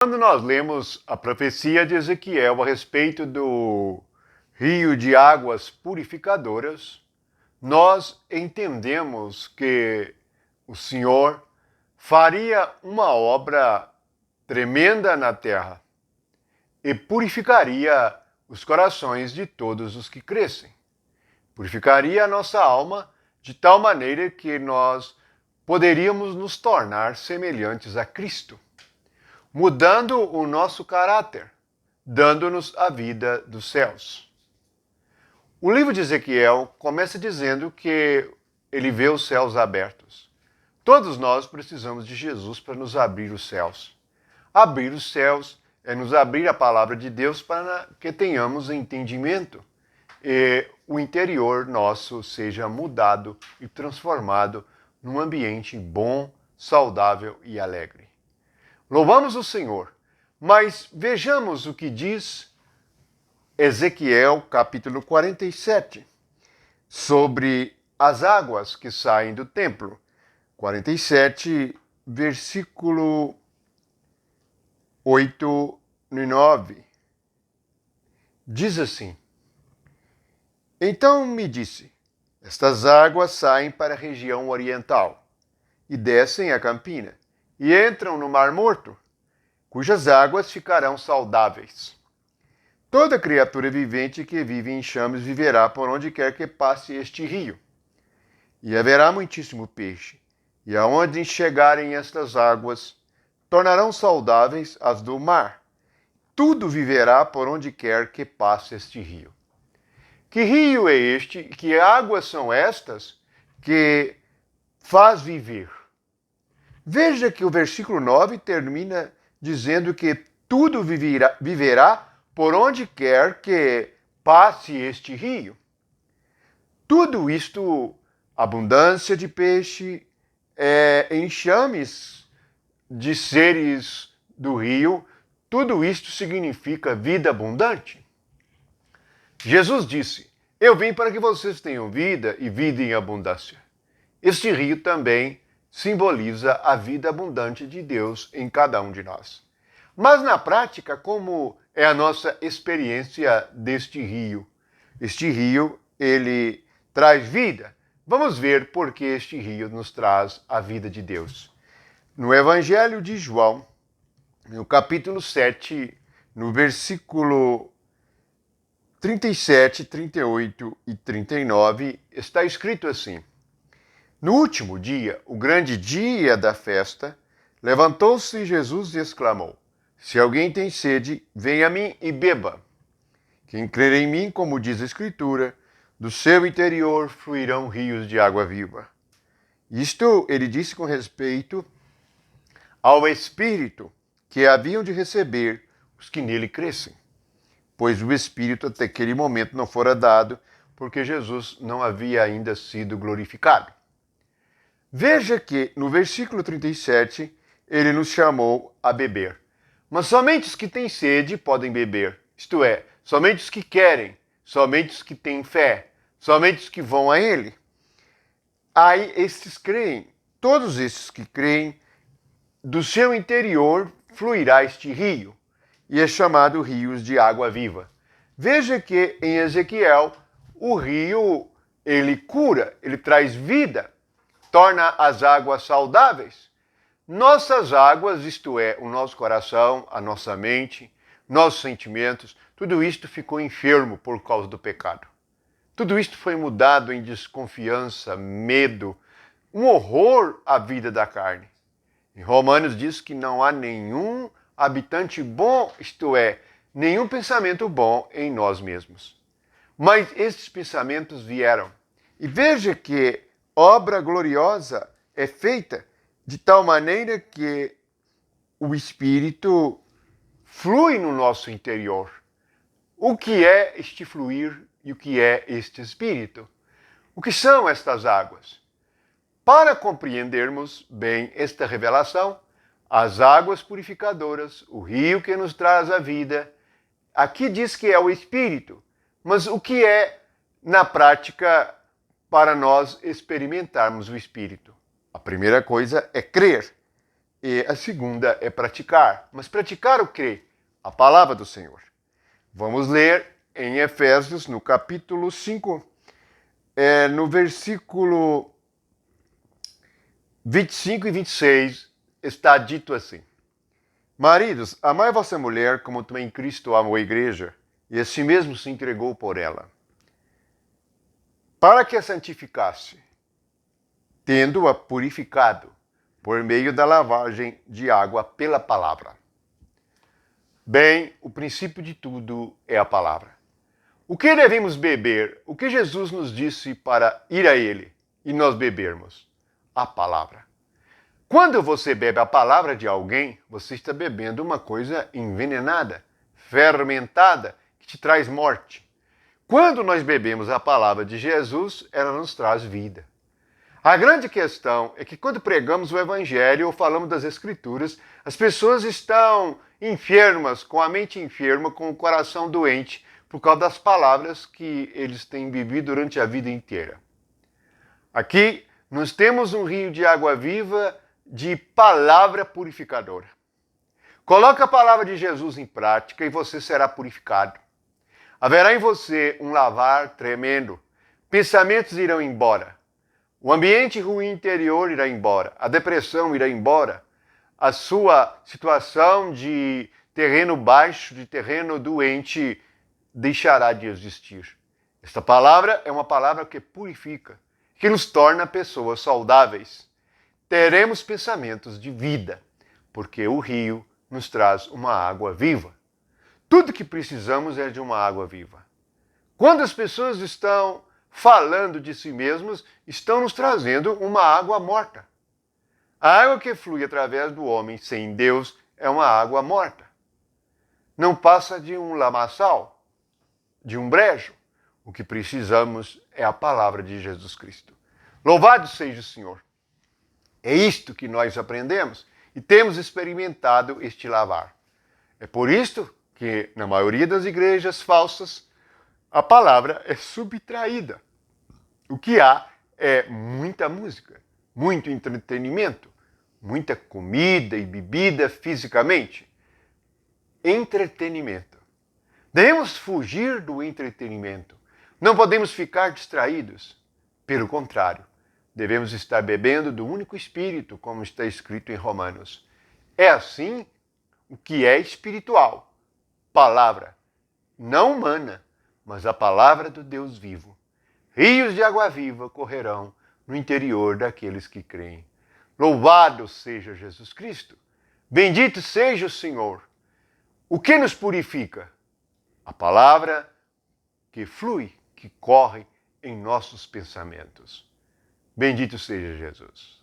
Quando nós lemos a profecia de Ezequiel a respeito do rio de águas purificadoras, nós entendemos que o Senhor faria uma obra tremenda na terra e purificaria os corações de todos os que crescem. Purificaria a nossa alma de tal maneira que nós poderíamos nos tornar semelhantes a Cristo, mudando o nosso caráter, dando-nos a vida dos céus. O livro de Ezequiel começa dizendo que ele vê os céus abertos. Todos nós precisamos de Jesus para nos abrir os céus. Abrir os céus é nos abrir a palavra de Deus para que tenhamos entendimento e o interior nosso seja mudado e transformado num ambiente bom, saudável e alegre. Louvamos o Senhor, mas vejamos o que diz Ezequiel, capítulo 47, sobre as águas que saem do templo. 47, versículo 8 e 9. Diz assim: Então me disse, estas águas saem para a região oriental e descem a Campina e entram no Mar Morto, cujas águas ficarão saudáveis. Toda criatura vivente que vive em enxames viverá por onde quer que passe este rio. E haverá muitíssimo peixe, e aonde chegarem estas águas, tornarão saudáveis as do mar. Tudo viverá por onde quer que passe este rio. Que rio é este? Que águas são estas que faz viver? Veja que o versículo 9 termina dizendo que tudo viverá por onde quer que passe este rio. Tudo isto, abundância de peixe, enxames de seres do rio, tudo isto significa vida abundante. Jesus disse: Eu vim para que vocês tenham vida e vida em abundância. Este rio também simboliza a vida abundante de Deus em cada um de nós. Mas na prática, como é a nossa experiência deste rio? Este rio, ele traz vida. Vamos ver por que este rio nos traz a vida de Deus. No Evangelho de João, no capítulo 7, no versículo 37, 38 e 39, está escrito assim: No último dia, o grande dia da festa, levantou-se Jesus e exclamou: Se alguém tem sede, venha a mim e beba. Quem crer em mim, como diz a Escritura, do seu interior fluirão rios de água viva. Isto ele disse com respeito ao Espírito que haviam de receber os que nele crescem, pois o Espírito até aquele momento não fora dado, porque Jesus não havia ainda sido glorificado. Veja que no versículo 37 ele nos chamou a beber. Mas somente os que têm sede podem beber, isto é, somente os que querem, somente os que têm fé, somente os que vão a ele. Aí estes creem, todos estes que creem, do seu interior fluirá este rio, e é chamado rios de água viva. Veja que em Ezequiel o rio, ele cura, ele traz vida, torna as águas saudáveis. Nossas águas, isto é, o nosso coração, a nossa mente, nossos sentimentos, tudo isto ficou enfermo por causa do pecado. Tudo isto foi mudado em desconfiança, medo, um horror à vida da carne. Em Romanos diz que não há nenhum habitante bom, isto é, nenhum pensamento bom em nós mesmos. Mas esses pensamentos vieram. E veja que obra gloriosa é feita de tal maneira que o Espírito flui no nosso interior. O que é este fluir e o que é este Espírito? O que são estas águas? Para compreendermos bem esta revelação, as águas purificadoras, o rio que nos traz a vida, aqui diz que é o Espírito, mas o que é, na prática, para nós experimentarmos o Espírito? A primeira coisa é crer. E a segunda é praticar. Mas praticar o quê? A palavra do Senhor. Vamos ler em Efésios, no capítulo 5, no versículo 25 e 26, está dito assim: Maridos, amai vossa mulher como também Cristo amou a igreja e a si mesmo se entregou por ela, para que a santificasse, tendo-a purificado por meio da lavagem de água pela palavra. Bem, o princípio de tudo é a palavra. O que devemos beber? O que Jesus nos disse para ir a Ele e nós bebermos? A palavra. Quando você bebe a palavra de alguém, você está bebendo uma coisa envenenada, fermentada, que te traz morte. Quando nós bebemos a palavra de Jesus, ela nos traz vida. A grande questão é que quando pregamos o Evangelho ou falamos das Escrituras, as pessoas estão enfermas, com a mente enferma, com o coração doente, por causa das palavras que eles têm vivido durante a vida inteira. Aqui nós temos um rio de água viva, de palavra purificadora. Coloque a palavra de Jesus em prática e você será purificado. Haverá em você um lavar tremendo. Pensamentos irão embora. O ambiente ruim interior irá embora. A depressão irá embora. A sua situação de terreno baixo, de terreno doente, deixará de existir. Esta palavra é uma palavra que purifica, que nos torna pessoas saudáveis. Teremos pensamentos de vida, porque o rio nos traz uma água viva. Tudo que precisamos é de uma água viva. Quando as pessoas estão falando de si mesmas, estão nos trazendo uma água morta. A água que flui através do homem sem Deus é uma água morta. Não passa de um lamaçal, de um brejo. O que precisamos é a palavra de Jesus Cristo. Louvado seja o Senhor. É isto que nós aprendemos e temos experimentado este lavar. É por isto que, na maioria das igrejas falsas, a palavra é subtraída. O que há é muita música, muito entretenimento, muita comida e bebida fisicamente. Entretenimento. Devemos fugir do entretenimento. Não podemos ficar distraídos. Pelo contrário, devemos estar bebendo do único Espírito, como está escrito em Romanos. É assim o que é espiritual. Palavra, não humana, mas a palavra do Deus vivo. Rios de água viva correrão no interior daqueles que creem. Louvado seja Jesus Cristo. Bendito seja o Senhor. O que nos purifica? A palavra que flui, que corre em nossos pensamentos. Bendito seja Jesus.